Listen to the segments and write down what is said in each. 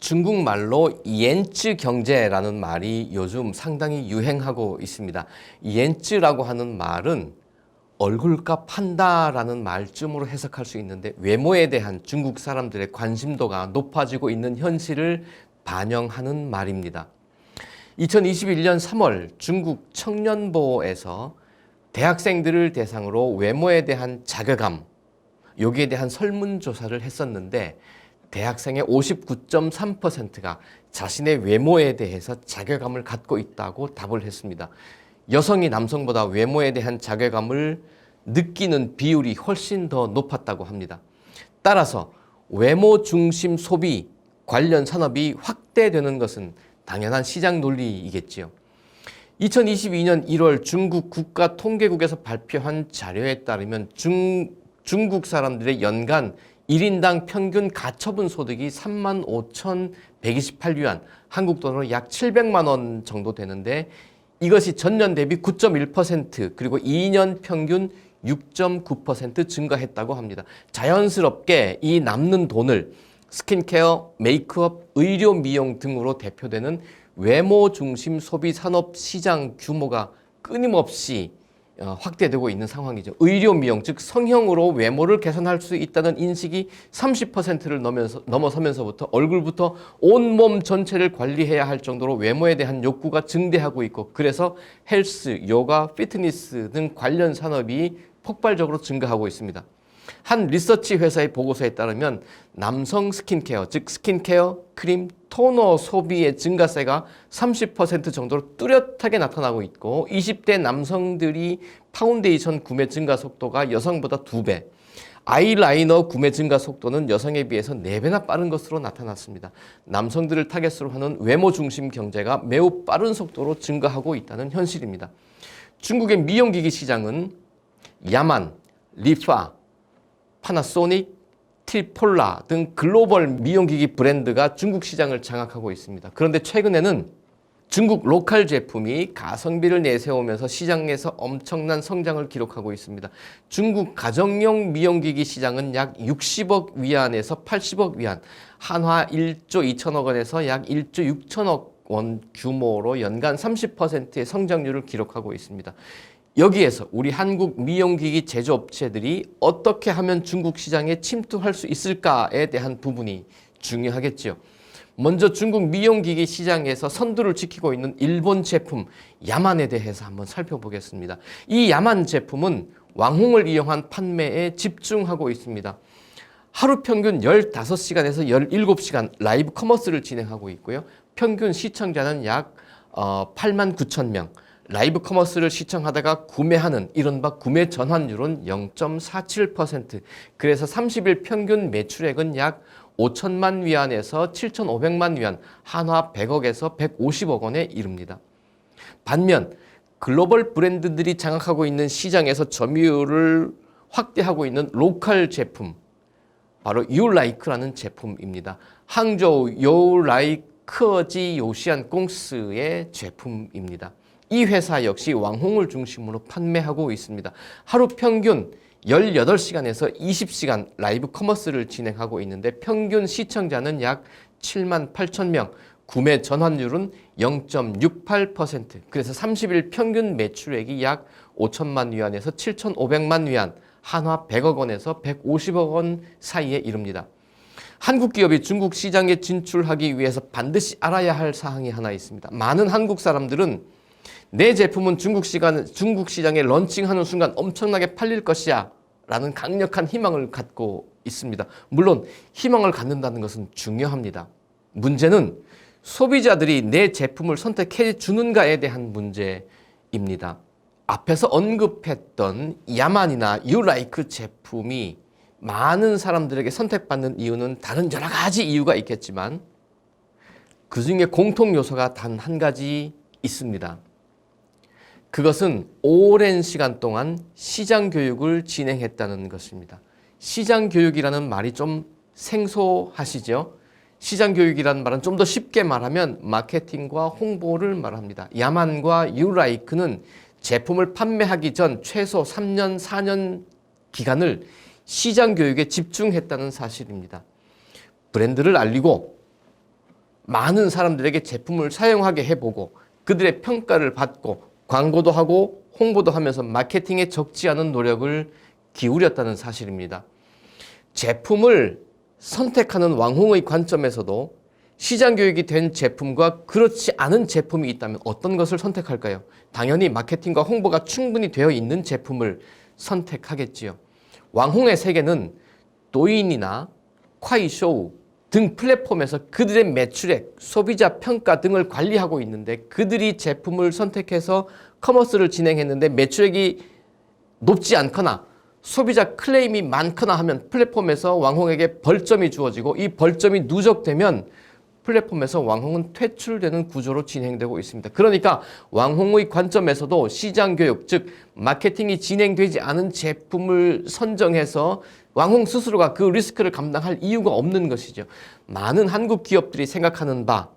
중국말로 옌츠 경제라는 말이 요즘 상당히 유행하고 있습니다. 옌츠라고 하는 말은 얼굴값 한다라는 말쯤으로 해석할 수 있는데 외모에 대한 중국 사람들의 관심도가 높아지고 있는 현실을 반영하는 말입니다. 2021년 3월 중국 청년보에서 대학생들을 대상으로 외모에 대한 자괴감, 여기에 대한 설문조사를 했었는데 대학생의 59.3%가 자신의 외모에 대해서 자괴감을 갖고 있다고 답을 했습니다. 여성이 남성보다 외모에 대한 자괴감을 느끼는 비율이 훨씬 더 높았다고 합니다. 따라서 외모 중심 소비 관련 산업이 확대되는 것은 당연한 시장 논리이겠지요. 2022년 1월 중국 국가통계국에서 발표한 자료에 따르면 중국 사람들의 연간 1인당 평균 가처분 소득이 35,128위안, 한국 돈으로 약 700만 원 정도 되는데 이것이 전년 대비 9.1% 그리고 2년 평균 6.9% 증가했다고 합니다. 자연스럽게 이 남는 돈을 스킨케어, 메이크업, 의료 미용 등으로 대표되는 외모 중심 소비 산업 시장 규모가 끊임없이 확대되고 있는 상황이죠. 의료 미용, 즉 성형으로 외모를 개선할 수 있다는 인식이 30%를 넘어서면서부터 얼굴부터 온몸 전체를 관리해야 할 정도로 외모에 대한 욕구가 증대하고 있고, 그래서 헬스, 요가, 피트니스 등 관련 산업이 폭발적으로 증가하고 있습니다. 한 리서치 회사의 보고서에 따르면 남성 스킨케어, 즉 스킨케어, 크림, 토너 소비의 증가세가 30% 정도로 뚜렷하게 나타나고 있고 20대 남성들이 파운데이션 구매 증가 속도가 여성보다 2배, 아이라이너 구매 증가 속도는 여성에 비해서 4배나 빠른 것으로 나타났습니다. 남성들을 타겟으로 하는 외모 중심 경제가 매우 빠른 속도로 증가하고 있다는 현실입니다. 중국의 미용기기 시장은 야만, 리파, 파나소닉, 틸폴라 등 글로벌 미용기기 브랜드가 중국 시장을 장악하고 있습니다. 그런데 최근에는 중국 로컬 제품이 가성비를 내세우면서 시장에서 엄청난 성장을 기록하고 있습니다. 중국 가정용 미용기기 시장은 약 60억 위안에서 80억 위안, 한화 1조 2천억 원에서 약 1조 6천억 원 규모로 연간 30%의 성장률을 기록하고 있습니다. 여기에서 우리 한국 미용기기 제조업체들이 어떻게 하면 중국 시장에 침투할 수 있을까에 대한 부분이 중요하겠지요. 먼저 중국 미용기기 시장에서 선두를 지키고 있는 일본 제품 야만에 대해서 한번 살펴보겠습니다. 이 야만 제품은 왕홍을 이용한 판매에 집중하고 있습니다. 하루 평균 15시간에서 17시간 라이브 커머스를 진행하고 있고요. 평균 시청자는 약 8만 9천 명. 라이브 커머스를 시청하다가 구매하는 이른바 구매 전환율은 0.47%, 그래서 30일 평균 매출액은 약 5천만 위안에서 7,500만 위안, 한화 100억에서 150억 원에 이릅니다. 반면 글로벌 브랜드들이 장악하고 있는 시장에서 점유율을 확대하고 있는 로컬 제품, 바로 유라이크라는 제품입니다. 항저우 요라이크지 요시안 공스의 제품입니다. 이 회사 역시 왕홍을 중심으로 판매하고 있습니다. 하루 평균 18시간에서 20시간 라이브 커머스를 진행하고 있는데 평균 시청자는 약 7만 8천 명, 구매 전환율은 0.68%, 그래서 30일 평균 매출액이 약 5천만 위안에서 7,500만 위안, 한화 100억 원에서 150억 원 사이에 이릅니다. 한국 기업이 중국 시장에 진출하기 위해서 반드시 알아야 할 사항이 하나 있습니다. 많은 한국 사람들은 내 제품은 중국 시장에 런칭하는 순간 엄청나게 팔릴 것이야 라는 강력한 희망을 갖고 있습니다. 물론 희망을 갖는다는 것은 중요합니다. 문제는 소비자들이 내 제품을 선택해 주는가에 대한 문제입니다. 앞에서 언급했던 야만이나 유라이크 제품이 많은 사람들에게 선택받는 이유는 다른 여러 가지 이유가 있겠지만 그 중에 공통 요소가 단 한 가지 있습니다. 그것은 오랜 시간 동안 시장 교육을 진행했다는 것입니다. 시장 교육이라는 말이 좀 생소하시죠? 시장 교육이라는 말은 좀 더 쉽게 말하면 마케팅과 홍보를 말합니다. 야만과 유라이크는 제품을 판매하기 전 최소 3년, 4년 기간을 시장 교육에 집중했다는 사실입니다. 브랜드를 알리고 많은 사람들에게 제품을 사용하게 해보고 그들의 평가를 받고 광고도 하고 홍보도 하면서 마케팅에 적지 않은 노력을 기울였다는 사실입니다. 제품을 선택하는 왕홍의 관점에서도 시장 교육이 된 제품과 그렇지 않은 제품이 있다면 어떤 것을 선택할까요? 당연히 마케팅과 홍보가 충분히 되어 있는 제품을 선택하겠지요. 왕홍의 세계는 도인이나 콰이쇼우 등 플랫폼에서 그들의 매출액, 소비자 평가 등을 관리하고 있는데 그들이 제품을 선택해서 커머스를 진행했는데 매출액이 높지 않거나 소비자 클레임이 많거나 하면 플랫폼에서 왕홍에게 벌점이 주어지고 이 벌점이 누적되면 플랫폼에서 왕홍은 퇴출되는 구조로 진행되고 있습니다. 그러니까 왕홍의 관점에서도 시장 교육, 즉 마케팅이 진행되지 않은 제품을 선정해서 왕홍 스스로가 그 리스크를 감당할 이유가 없는 것이죠. 많은 한국 기업들이 생각하는 바,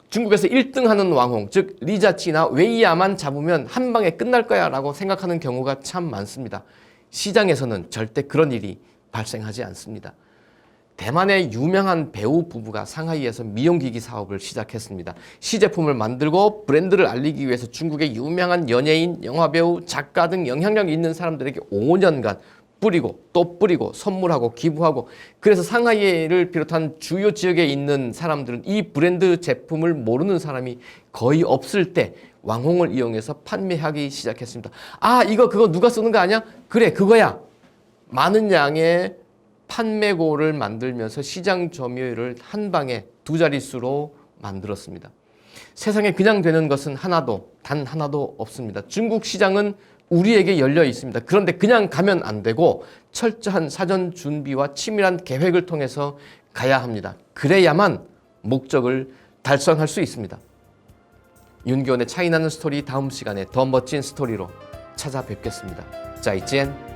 중국에서 1등하는 왕홍, 즉 리자치나 웨이야만 잡으면 한 방에 끝날 거야 라고 생각하는 경우가 참 많습니다. 시장에서는 절대 그런 일이 발생하지 않습니다. 대만의 유명한 배우 부부가 상하이에서 미용기기 사업을 시작했습니다. 시제품을 만들고 브랜드를 알리기 위해서 중국의 유명한 연예인, 영화배우, 작가 등 영향력 있는 사람들에게 5년간 뿌리고 또 뿌리고 선물하고 기부하고, 그래서 상하이를 비롯한 주요 지역에 있는 사람들은 이 브랜드 제품을 모르는 사람이 거의 없을 때 왕홍을 이용해서 판매하기 시작했습니다. 아, 그거 누가 쓰는 거 아니야? 그래, 그거야. 많은 양의 판매고를 만들면서 시장 점유율을 한 방에 2자릿수로 만들었습니다. 세상에 그냥 되는 것은 단 하나도 없습니다. 중국 시장은 우리에게 열려 있습니다. 그런데 그냥 가면 안 되고 철저한 사전 준비와 치밀한 계획을 통해서 가야 합니다. 그래야만 목적을 달성할 수 있습니다. 윤기원의 차이나는 스토리, 다음 시간에 더 멋진 스토리로 찾아뵙겠습니다. 再见。